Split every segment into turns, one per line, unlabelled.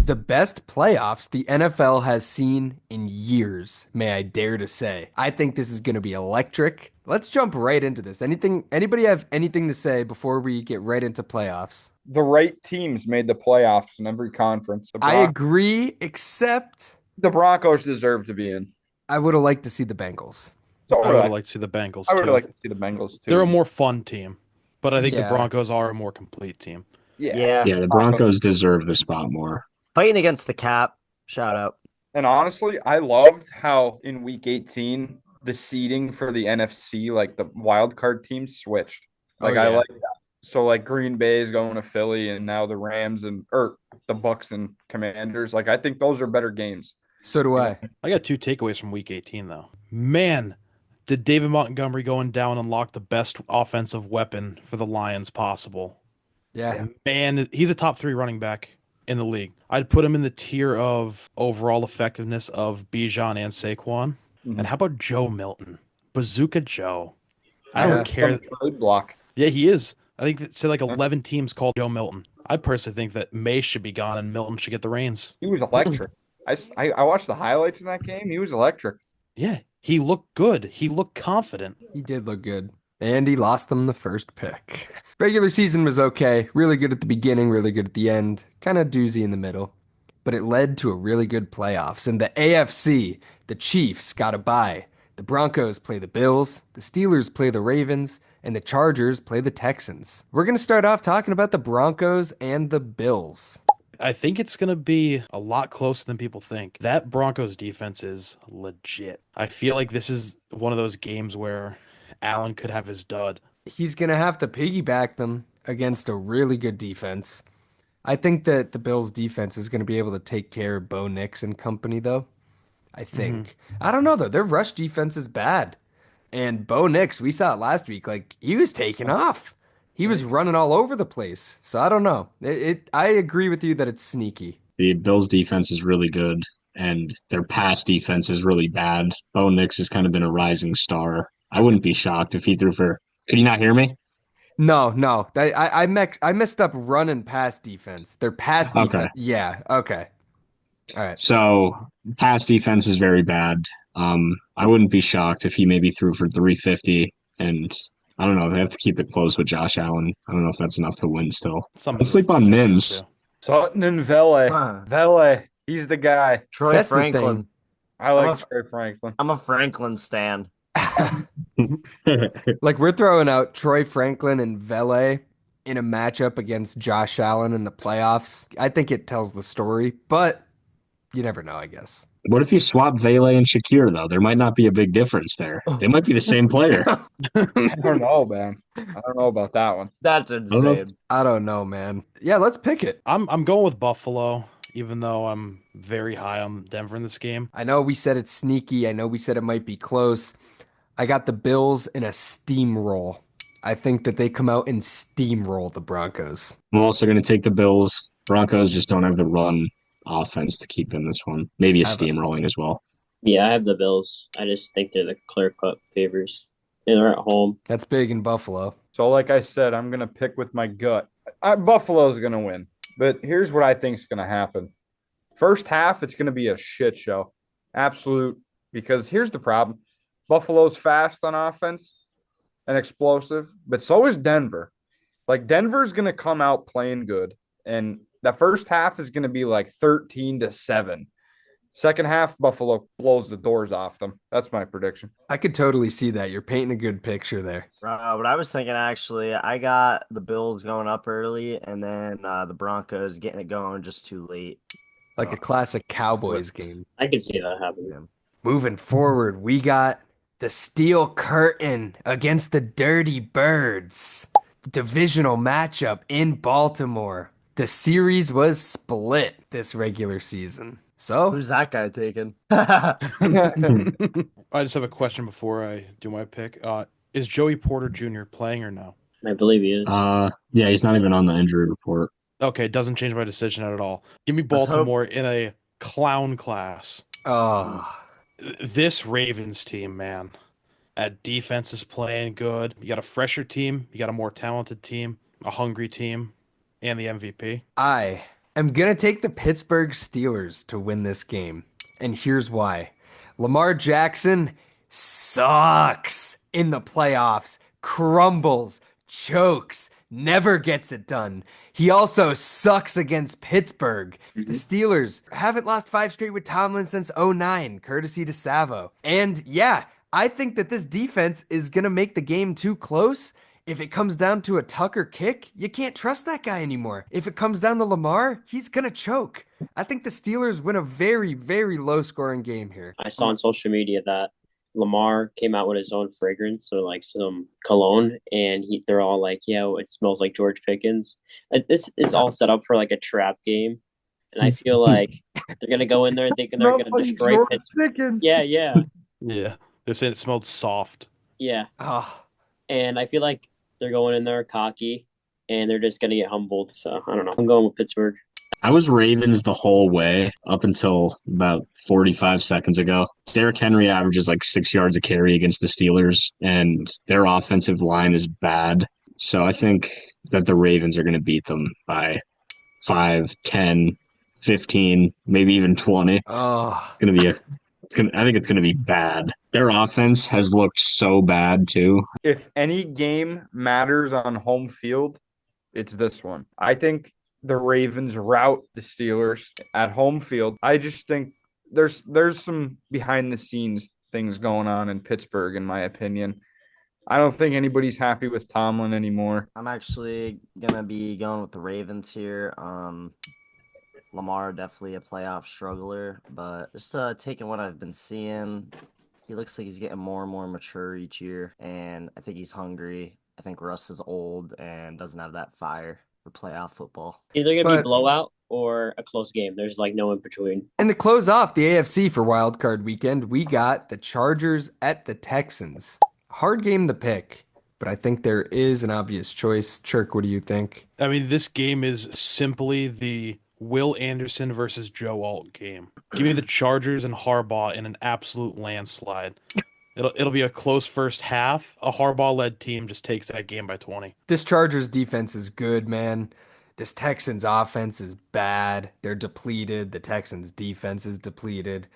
The best playoffs the NFL has seen in years, may I dare to say. I think this is going to be electric. Let's jump right into this. Anybody have anything to say before we get right into playoffs?
The right teams made the playoffs in every conference.
I agree, except
The Broncos deserve to be in.
I would have liked to see the Bengals.
So
I
would
would
I.
have liked to see the Bengals
I would
too.
like to see the Bengals
They're a
too.
more fun team, but I think the
Yeah.
Broncos are a more complete team.
Yeah.
Yeah,
Yeah, the
Broncos.
Broncos deserve the spot more.
fighting against the cap. Shout out.
And honestly, I loved how in week 18 the seeding for the NFC, like the wild card teams switched.
Oh
Like I
yeah.
like that. So like Green Bay is going to Philly and now the Rams and or the Bucks and Commanders. Like I think those are better games.
So do
You know,
I.
I got two takeaways from Week 18 though. Man, did David Montgomery going down unlock the best offensive weapon for the Lions possible?
Yeah.
Man, he's a top 3 running back in the league. I'd put him in the tier of overall effectiveness of Bijan and Saquon.
Mhm.
And how about Joe Milton? Bazooka Joe. I
Yeah.
don't care.
Some trade block.
Yeah, he is. I think it said like 11 teams called Joe Milton. I personally think that May should be gone and Milton should get the reins.
He was electric. I watched the highlights in that game. He was electric.
Yeah, he looked good. He looked confident.
He did look good. And he lost them the first pick. Regular season was okay. Really good at the beginning, really good at the end. Kind of doozy in the middle. But it led to a really good playoffs. In the AFC, the Chiefs got a bye. The Broncos play the Bills, the Steelers play the Ravens, and the Chargers play the Texans. We're going to start off talking about the Broncos and the Bills.
I think it's going to be a lot closer than people think. That Broncos defense is legit. I feel like this is one of those games where Allen could have his dud.
He's going to have to piggyback them against a really good defense. I think that the Bills defense is going to be able to take care of Bo Nix and company, though. I
hmm
think. I don't know, though. Their rush defense is bad. And Bo Nix, we saw it last week. Like, he was taking off. He was running all over the place. So I don't know. I agree with you that it's sneaky.
The Bills defense is really good, and their pass defense is really bad. Bo Nix has kind of been a rising star. I wouldn't be shocked if he threw for. Could you not hear me?
No, no. I messed up run and pass defense. Their pass
Okay.
defense. Yeah, okay. All right.
So pass defense is very bad. I wouldn't be shocked if he maybe threw for 350, and I don't know. They have to keep it close with Josh Allen. I don't know if that's enough to win still.
Something
Don't sleep on Mims.
too.
Sutton and Vele.
Huh.
Vele. He's the guy.
Troy
That's the
Franklin.
I like
I'm
Trey Franklin.
I'm a Franklin stan.
Like we're throwing out Troy Franklin and Vele in a matchup against Josh Allen in the playoffs. I think it tells the story, but you never know, I guess.
What if you swap Vele and Shakir though? There might not be a big difference there. They might be the same player.
I don't know, man. I don't know about that one.
That's
don't know if-
insane.
I don't know, man. Yeah, let's pick it.
I'm going with Buffalo, even though I'm very high on Denver in this game.
I know we said it's sneaky. I know we said it might be close. I got the Bills in a steamroll. I think that they come out and steamroll the Broncos.
I'm also going to take the Bills. Broncos just don't have the run offense to keep in this one. Maybe a
Just have a-
steamrolling as well.
Yeah, I have the Bills. I just think they're the clear-cut favors. They're at home.
That's big in Buffalo.
So, like I said, I'm gonna pick with my gut. Buffalo's gonna win, but here's what I think is gonna happen. First half, it's gonna be a shit show, absolute. Because here's the problem: Buffalo's fast on offense and explosive, but so is Denver. Like Denver's gonna come out playing good, and the first half is gonna be like 13-7. Second half, Buffalo blows the doors off them. That's my prediction.
I could totally see that. You're painting a good picture there.
What I was thinking actually, I got the Bills going up early, and then the Broncos getting it going just too late.
Like a classic Cowboys game.
I can see that happening.
Moving forward, we got the Steel Curtain against the Dirty Birds. Divisional matchup in Baltimore. The series was split this regular season. So,
Who's that guy taking?
I just have a question before I do my pick. Is Joey Porter Jr. playing or no?
I believe he is.
Yeah, he's not even on the injury report.
Okay, it doesn't change my decision at all. Give me
Let's hope-
Baltimore in a clown class.
oh,
This Ravens team, man, at defense is playing good. You got a fresher team, you got a more talented team, a hungry team, and the MVP.
I I'm going to take the Pittsburgh Steelers to win this game. And here's why. Lamar Jackson sucks in the playoffs, crumbles, chokes, never gets it done. He also sucks against Pittsburgh. The Steelers haven't lost 5 straight with Tomlin since '09, courtesy to Savo. And yeah, I think that this defense is going to make the game too close. If it comes down to a Tucker kick, you can't trust that guy anymore. If it comes down to Lamar, he's going to choke. I think the Steelers win a very, very low scoring game here.
I saw on social media that Lamar came out with his own fragrance or like some cologne, and they're all like, "Yeah, it smells like George Pickens." This is all set up for like a trap game, and I feel like they're gonna go in there thinking they're gonna destroy
George
Pittsburgh.
Pickens.
Yeah,
Yeah. They're saying it smelled soft.
yeah.
Oh,
And I feel like they're going in there cocky, and they're just gonna get humbled. So I don't know. I'm going with Pittsburgh.
I was Ravens the whole way up until about 45 seconds ago. Derrick Henry averages like 6 yards a carry against the Steelers, and their offensive line is bad. So I think that the Ravens are going to beat them by 5, 10, 15, maybe even 20.
oh.
Going to be I think it's going to be bad. Their offense has looked so bad too.
If any game matters on home field, it's this one. I think the Ravens rout the Steelers at home field. I just think there's some behind the scenes things going on in Pittsburgh, in my opinion. I don't think anybody's happy with Tomlin anymore.
I'm actually gonna be going with the Ravens here. Lamar definitely a playoff struggler, but just taking what I've been seeing, he looks like he's getting more and more mature each year, and I think he's hungry. I think Russ is old and doesn't have that fire for playoff football.
Either gonna be
But-
blowout or a close game. There's like no in between.
And to close off the AFC for Wildcard weekend, we got the Chargers at the Texans. Hard game to pick, but I think there is an obvious choice. Chirk, what do you think?
I mean, this game is simply the Will Anderson versus Joe Alt game. Give me the Chargers and Harbaugh in an absolute landslide. It'll be a close first half. A Harbaugh-led team just takes that game by 20.
This Chargers defense is good, man. This Texans offense is bad. They're depleted. The Texans defense is depleted.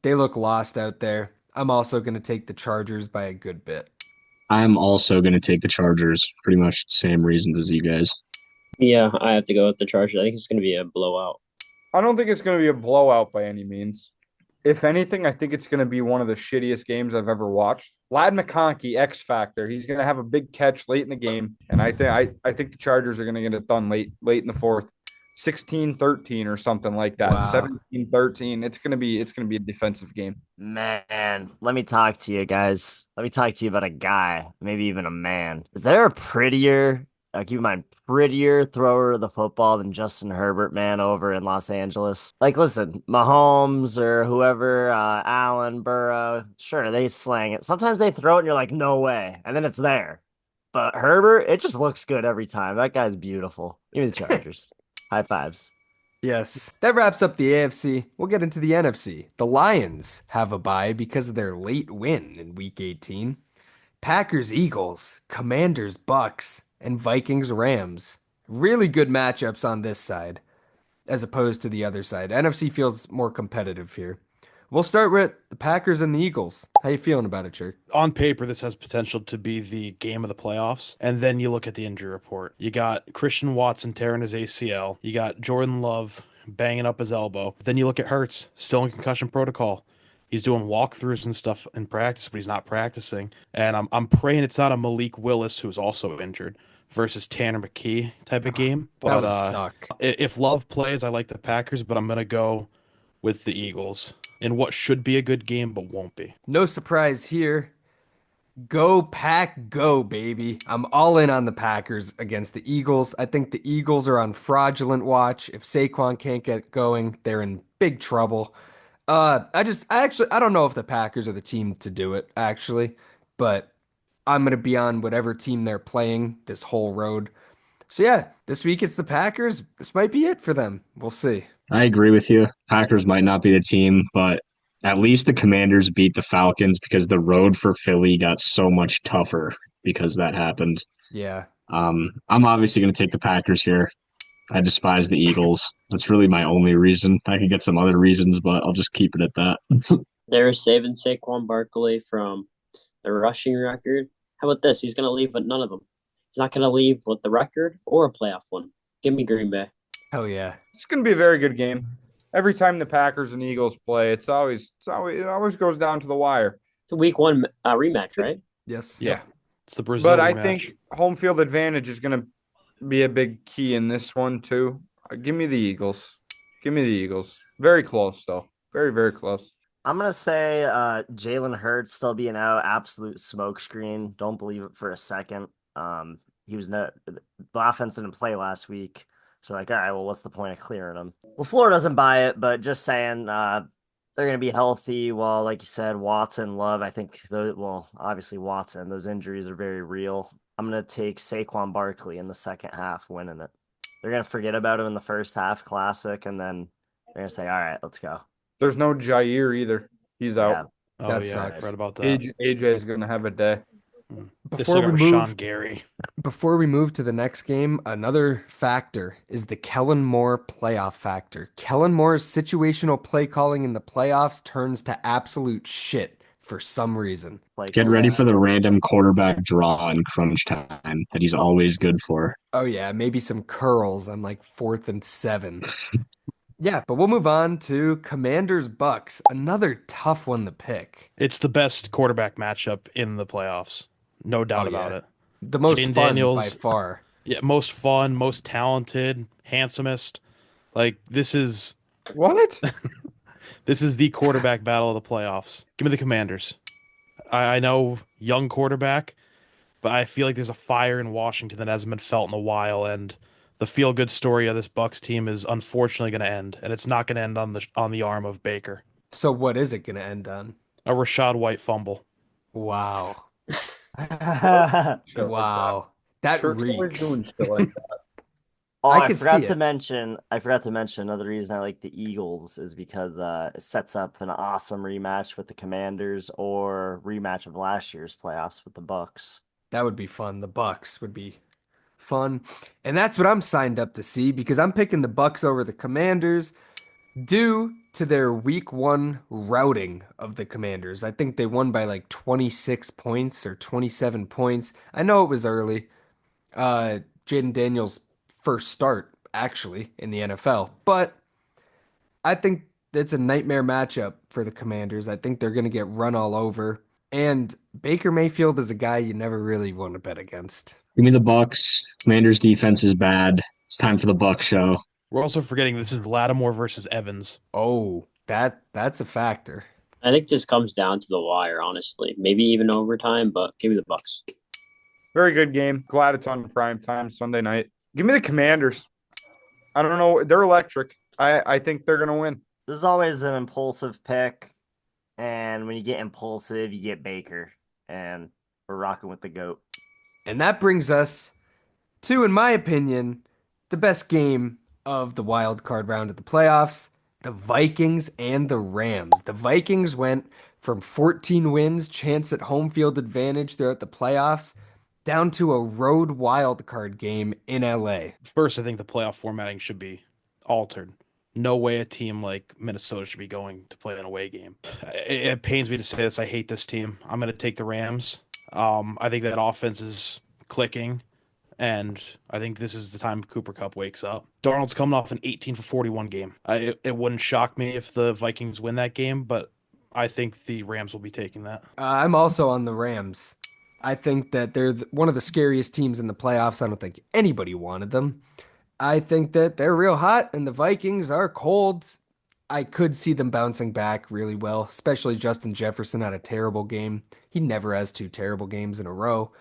They look lost out there. I'm also going to take the Chargers by a good bit.
I'm also going to take the Chargers, pretty much the same reasons as you guys.
Yeah, I have to go with the Chargers. I think it's gonna be a blowout.
I don't think it's going to be a blowout by any means. If anything, I think it's going to be one of the shittiest games I've ever watched. Lad McConkey, X Factor. He's going to have a big catch late in the game, and I think the Chargers are going to get it done late in the fourth. 16-13 or something like that.
Wow.
17-13. It's going to be a defensive game.
Man, let me talk to you guys. Let me talk to you about a guy, maybe even a man. Is there a prettier, keep in mind, prettier thrower of the football than Justin Herbert, man, over in Los Angeles? Like, listen, Mahomes or whoever, Allen, Burrow, sure, they slang it. Sometimes they throw it and you're like, no way. And then it's there. But Herbert, it just looks good every time. That guy's beautiful. Give me the Chargers. High fives.
Yes. That wraps up the AFC. We'll get into the NFC. The Lions have a bye because of their late win in Week 18. Packers, Eagles, Commanders, Bucks, and Vikings, Rams. Really good matchups on this side as opposed to the other side. NFC feels more competitive here. We'll start with the Packers and the Eagles. How you feeling about it, Chirk?
On paper, this has potential to be the game of the playoffs. And then you look at the injury report. You got Christian Watson tearing his ACL. You got Jordan Love banging up his elbow. Then you look at Hurts, still in concussion protocol. He's doing walkthroughs and stuff in practice, but he's not practicing. And I'm praying it's not a Malik Willis, who's also injured, versus Tanner McKee type of game.
That
But
would suck.
if Love plays, I like the Packers, but I'm going to go with the Eagles in what should be a good game, but won't be.
No surprise here. Go Pack, go, baby. I'm all in on the Packers against the Eagles. I think the Eagles are on fraudulent watch. If Saquon can't get going, they're in big trouble. I don't know if the Packers are the team to do it, actually, but I'm going to be on whatever team they're playing this whole road. So yeah, this week it's the Packers. This might be it for them. We'll see.
I agree with you. Packers might not be the team, but at least the Commanders beat the Falcons because the road for Philly got so much tougher because that happened.
Yeah.
I'm obviously going to take the Packers here. I despise the Eagles. That's really my only reason. I could get some other reasons, but I'll just keep it at that.
They're saving Saquon Barkley from the rushing record. How about this? He's going to leave with none of them. He's not going to leave with the record or a playoff one. Give me Green Bay.
Hell yeah.
It's going to be a very good game. Every time the Packers and Eagles play, it always goes down to the wire.
It's a week one rematch, right?
Yes.
Yeah.
It's the Brazil
But I
rematch.
think home field advantage is going to be a big key in this one, too. Give me the Eagles. Give me the Eagles. Very close, though. Very, very close.
I'm gonna say Jalen Hurts still being out, absolute smokescreen. Don't believe it for a second. He was no the offense didn't play last week, so like, all right, well, what's the point of clearing him? Well, Florida doesn't buy it, but just saying, they're gonna be healthy. Well, like you said, Watson, Love. I think obviously Watson. Those injuries are very real. I'm gonna take Saquon Barkley in the second half, winning it. They're gonna forget about him in the first half, classic, and then they're gonna say, all right, let's go.
There's no Jair either. He's out.
Oh,
That
yeah,
sucks.
I read about that.
AJ is going to have a day.
They still got Rashawn Gary.
Before we move to the next game, another factor is the Kellen Moore playoff factor. Kellen Moore's situational play calling in the playoffs turns to absolute shit for some reason.
Like,
Get ready for the random quarterback draw in crunch time that he's always good for.
Oh yeah, maybe some curls on like 4th and 7. Yeah, but we'll move on to Commanders Bucks. Another tough one to pick.
It's the best quarterback matchup in the playoffs. No doubt
Oh,
about
yeah.
it.
The most
Jane
fun
Daniels-
by far.
Yeah, most fun, most talented, handsomest. Like this is
What?
the quarterback battle of the playoffs. Give me the Commanders. I know young quarterback, but I feel like there's a fire in Washington that hasn't been felt in a while, and the feel-good story of this Bucks team is unfortunately going to end, and it's not going to end on the arm of Baker.
So what is it going to end on?
A Rashad White fumble.
Wow.
Shit like
Wow. That
Shirt's always
reeks.
doing shit like that.
Oh,
I
I
could
forgot
see
to
it.
mention. I forgot to mention another reason I like the Eagles is because it sets up an awesome rematch with the Commanders or rematch of last year's playoffs with the Bucks.
That would be fun. The Bucks would be fun. And that's what I'm signed up to see because I'm picking the Bucks over the Commanders due to their week 1 routing of the Commanders. I think they won by like 26 points or 27 points. I know it was early. Jaden Daniels' first start actually in the NFL, but I think it's a nightmare matchup for the Commanders. I think they're going to get run all over. And Baker Mayfield is a guy you never really want to bet against.
Give me the Bucks. Commanders' defense is bad. It's time for the Buck show.
We're also forgetting this is Lattimore versus Evans.
Oh, that's a factor.
I think this comes down to the wire, honestly. Maybe even overtime, but give me the Bucks.
Very good game. Glad it's on prime time Sunday night. Give me the Commanders. I don't know. They're electric. I think they're going to win.
This is always an impulsive pick, and when you get impulsive, you get Baker, and we're rocking with the GOAT.
And that brings us to, in my opinion, the best game of the wild card round of the playoffs, the Vikings and the Rams. The Vikings went from 14 wins, chance at home field advantage throughout the playoffs, down to a road wild card game in LA.
First, I think the playoff formatting should be altered. No way a team like Minnesota should be going to play an away game. It pains me to say this. I hate this team. I'm going to take the Rams. I think that offense is clicking, and I think this is the time Cooper Kupp wakes up. Darnold's coming off an 18 for 41 game. It wouldn't shock me if the Vikings win that game, but I think the Rams will be taking that.
I'm also on the Rams. I think that they're one of the scariest teams in the playoffs. I don't think anybody wanted them. I think that they're real hot and the Vikings are cold. I could see them bouncing back really well, especially Justin Jefferson had a terrible game. He never has 2 terrible games in a row.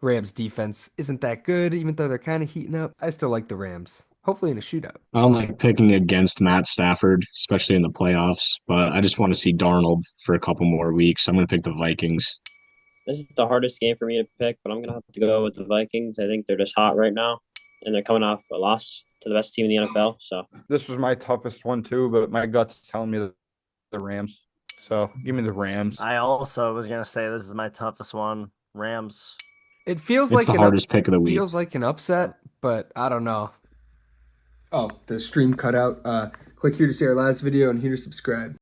Rams defense isn't that good, even though they're kind of heating up. I still like the Rams, hopefully in a shootout.
I don't like picking against Matt Stafford, especially in the playoffs, but I just want to see Darnold for a couple more weeks. I'm going to pick the Vikings.
This is the hardest game for me to pick, but I'm going to have to go with the Vikings. I think they're just hot right now, and they're coming off a loss to the best team in the NFL. So
This was my toughest one, too, but my gut's telling me the Rams. So give me the Rams.
I also was gonna say this is my toughest one. Rams.
It feels
It's
like
the hardest pick of the week.
feels like an upset, but I don't know. Oh, the stream cut out. Click here to see our last video and here to subscribe.